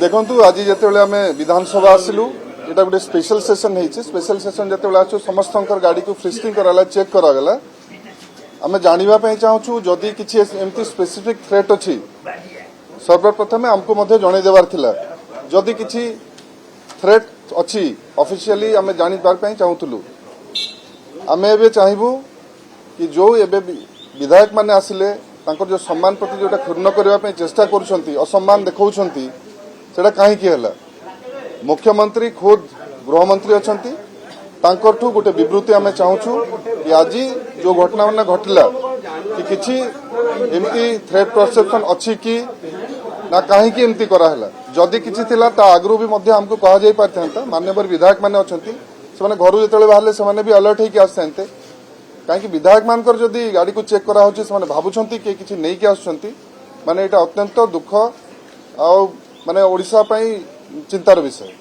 देखु आज जिते आम विधानसभा आसिलु यहाँ गोटे स्पेशल सेशन होती स्पेशल सेशन जिते आसू समस्त गाड़ी को फ्रिस्किंग कराला चेक करागला आम जानापी चाहूँ जदि किसी एमती स्पेसिफिक थ्रेट अच्छी सर्वप्रथम आमको जनईदेवार थिला जदि किसी थ्रेट अच्छी ऑफिशियली आम जापार चाहूलु आम ए चाहबू कि जो एबे विधायक माने आसिले जो सम्मान प्रति जो क्षुण्ण करने चेष्टा करसम्मान देखा सेटा कहीं मुख्यमंत्री खुद गृहमंत्री अच्छा गोटे विवृत्ति आम चाहूँ कि आज जो घटना मान घटला कि किसी एमती थ्रेट परसेप्शन अच्छी कि ना कहीं एमती कराला जदि किसी थिला ता आगु भी आमको कह पारि माननीय विधायक मैंने अच्छा से घर जो बाहर से भी अलर्ट होकर आसते कहीं विधायक मानकर जदि गाड़ी को चेक करा से भावुं कि किसी नहीं कि आसुँच माने यहाँ अत्यंत दुख आ माने ओडिशा चिंतार विषय।